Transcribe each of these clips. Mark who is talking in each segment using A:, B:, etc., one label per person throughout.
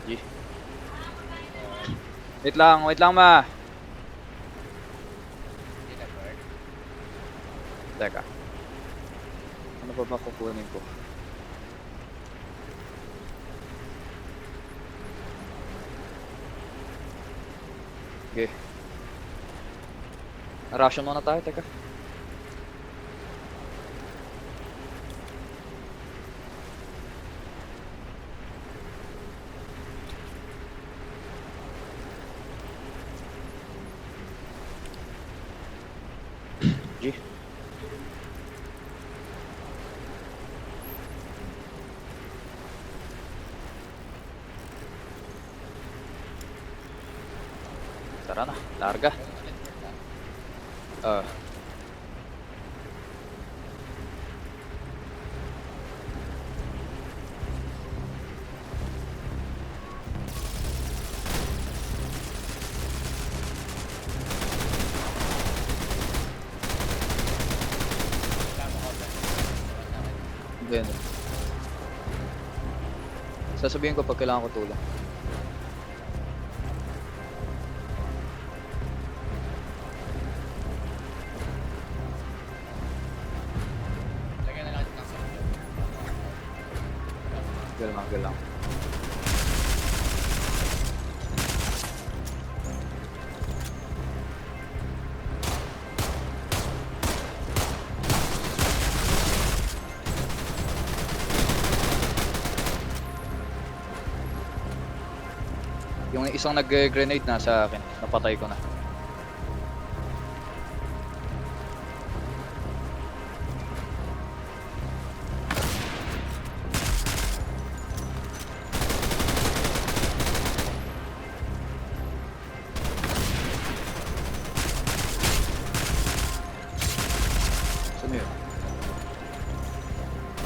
A: G. Wait lang ma.
B: Hindi na bird.
A: Teka. Ano pa ba kukunin ko? Okay. Ration muna tayo, teka. G. Tara na, larga. Then, sasabihin ko pag kailangan ko tulong.
B: Lagyan na lang ng safety.
A: Galang. Yung isang nag-grenade na sa akin, napatay ko na. Saan yun?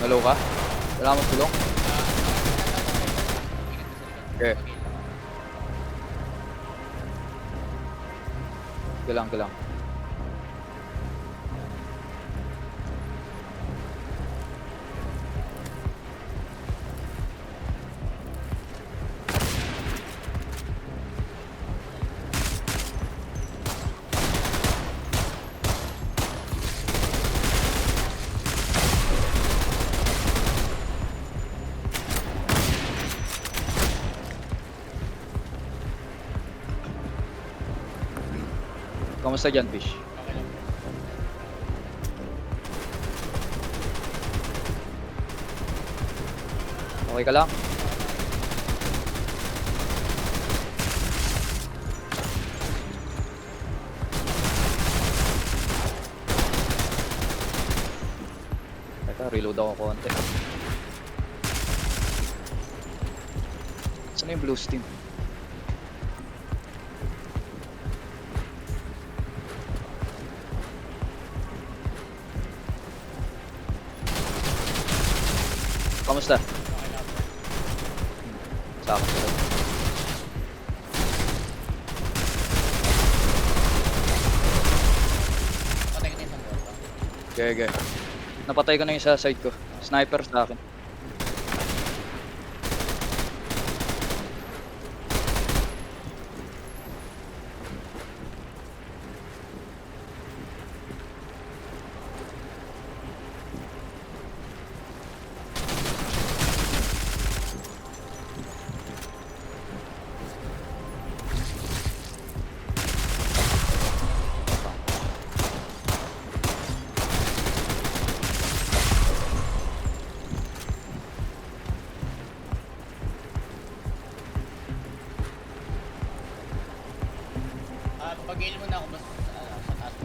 A: Hello ka? Wala mong tulong? Okay. Galang. Kamusta dyan, Fish?
B: Okay lang.
A: Okay ka lang? Teka, reload ako konti. Saan yung blue steam? Kamusta?
B: Okay lang.
A: Sa akin sila.
B: Patay ka na isang board.
A: Okay. Napatay ko na yung sa side ko. Sniper sa akin.
B: Pag-heal mo na ako mas sa taas mo.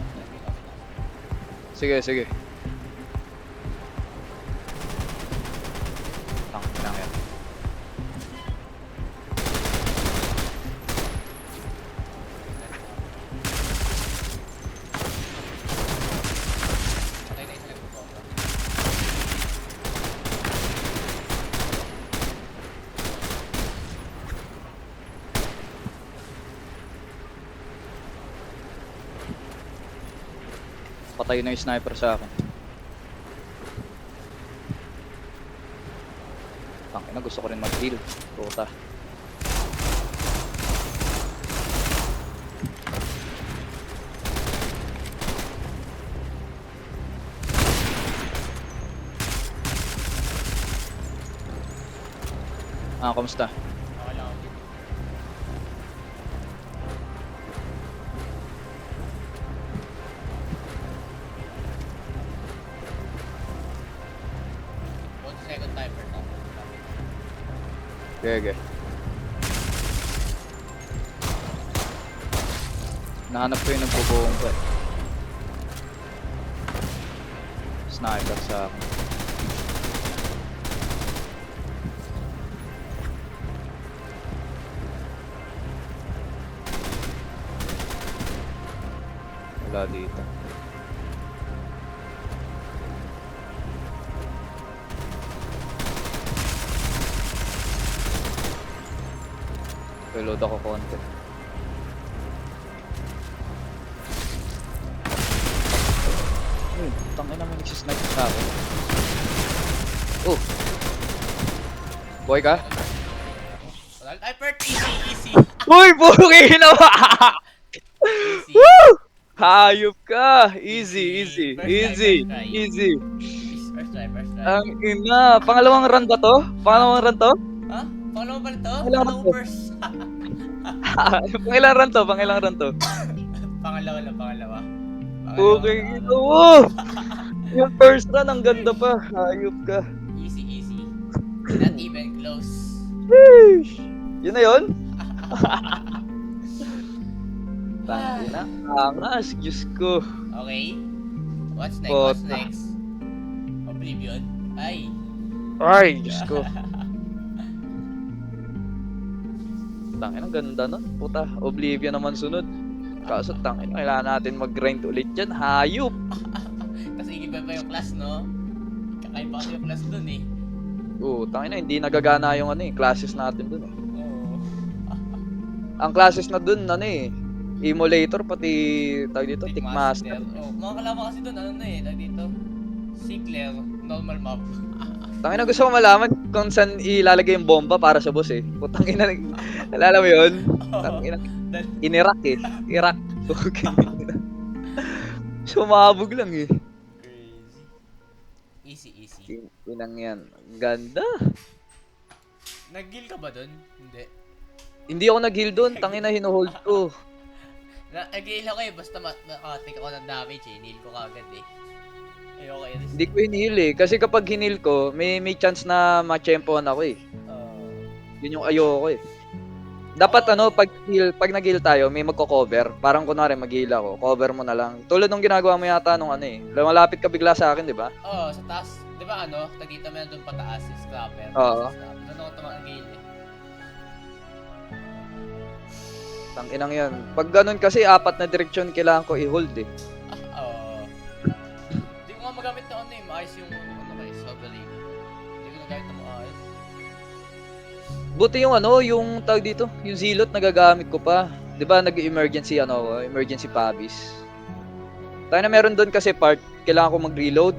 A: Sige. Tangin lang yan.
B: Patay na isa nagpo-cover.
A: Patay na yung sniper sa akin. Tangina, gusto ko rin mag-heal. Puta. Kamusta?
B: Okay lang ako. One second timer na.
A: Gege. Nahanap ko yung nagbubuong ko eh. Sniper sa akin. Wala dito. Reload ako konti. Uy, tangin naman nagsisnipe sa akin. Oh! Boy ka?
B: Wala. Ay, Pert, easy.
A: Uy! Buki naman!
B: Easy.
A: Woo! Hayop ka! Easy, easy,
B: First try,
A: easy,
B: first try.
A: easy.
B: First try.
A: Ang ina! Pangalawang run ba to? Pangalawang run to?
B: Ha? Pangalawa ba ito?
A: Pangalawang
B: Pangalawa
A: to.
B: first.
A: Pangilang run to? Pangilang run to?
B: Pangalawa lang, pangalawa.
A: Okay, ito mo! Yung first run, ang ganda pa. Hayop ka.
B: Easy. Not even close.
A: Sheesh! Yun na yun? Tangina. Angas, Diyos ko.
B: Okay. What's
A: Kota.
B: next? Oblivion? Ay.
A: Ay, Diyos ko. Tangina, ganda nun. Puta, Oblivion naman sunod. Kaso tangina, kailangan natin mag-grind ulit dyan. Hayop!
B: Kasi iba pa yung class, no? Kakaiba kasi yung class dun eh.
A: Oo, tangina, hindi nagagana yung ano eh, classes natin dun eh.
B: Oo.
A: Ang classes na dun, ano eh, emulator, pati, tawag dito, Tickmaster.
B: Oh, mga kalaban kasi dun, ano na eh, tag dito. Sigler, normal map.
A: Tangina, gusto ko malaman kung saan ilalagay yung bomba para sa boss eh. Putang ina, alala mo yun? Tangina, in Iraq eh. Iraq. Okay. Sumabog lang eh.
B: Crazy. Easy.
A: Inang yan. Ganda.
B: Nag-heal ka ba dun? Hindi.
A: Hindi ako nag-heal doon. Tangina, hinuhold ko.
B: Nag-heal ako eh, basta take ako ng damage eh. Heal ko kagad eh. Ayoko eh.
A: Hindi ko hinil eh. Kasi kapag hinil ko, may chance na ma-champion ako eh. Yun yung ayoko eh. Dapat ano, pag nag-heal tayo, may magko-cover. Parang kunwari mag-heal ako, cover mo na lang. Tulad nung ginagawa mo yata nung ano eh. Malapit ka bigla sa akin, di ba?
B: Oo, sa taas. Di ba ano, tagita mo yan doon pataas, si Scrapper.
A: Oo.
B: Doon ako tumag-heal eh.
A: Tanginang yan. Pag ganun kasi, 4 na direksyon kailangan ko i-hold eh.
B: Oo. Hindi ko nga magamit na ano eh, maayos yung ano kay Sovereign. Hindi ko nagamit na maayos.
A: Buti yung ano, yung tawag dito, yung zilot nagagamit ko pa. 'Di ba nag-emergency ano, emergency pabis. Tayo na meron doon kasi part, kailangan ko mag-reload.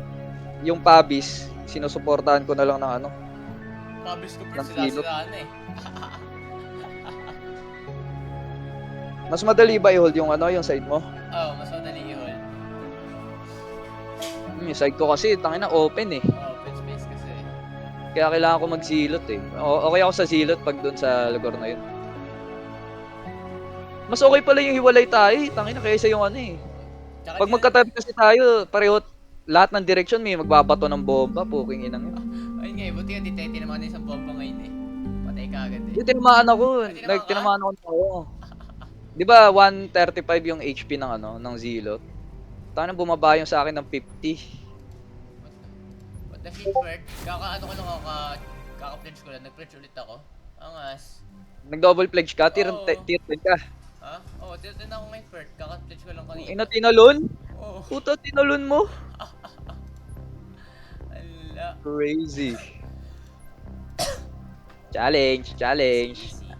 A: Yung pabis, sinusuportahan ko na lang ng ano.
B: Pabis ko
A: Ng
B: first
A: silot.
B: sila eh.
A: Mas madali ba i-hold yung ano, yung side mo?
B: Oo, mas madali i-hold.
A: Yung side ko kasi, tangina open eh.
B: Open space kasi.
A: Kaya kailangan ko mag-zilot eh. Okay ako sa zilot pag doon sa lugar na yun. Mas okay pala yung hiwalay tayo eh. Tangina kaysa yung ano eh.
B: Tsaka
A: Pag magkatabi kasi tayo, pareho lahat ng direksyon may magbabato ng bomba, puking inang yun.
B: ayun nga eh, buti nga di tayo tinamaan ng isang bomba ngayon eh. Patay ka agad eh.
A: Hindi, tinamaan ako.
B: Ay, tinamaan ka?
A: Tinamaan ako ng tao. Di ba 135 yung HP ng ano, ng zilot? Tangina bumaba yung sa akin ng 50.
B: What the shit, Bert? Kaka-ano ko lang ako, kaka-pledge ko lang. Nag-pledge ulit ako. Angas.
A: Nag-double pledge ka? Tier
B: Oo.
A: 10 ka?
B: Ha? Oo, titin ako ngayon, Bert. Kaka-pledge ko lang kanina.
A: Ina tinalon?
B: Oo.
A: Puta tinalon mo?
B: Ala.
A: Crazy. Challenge.
B: Easy.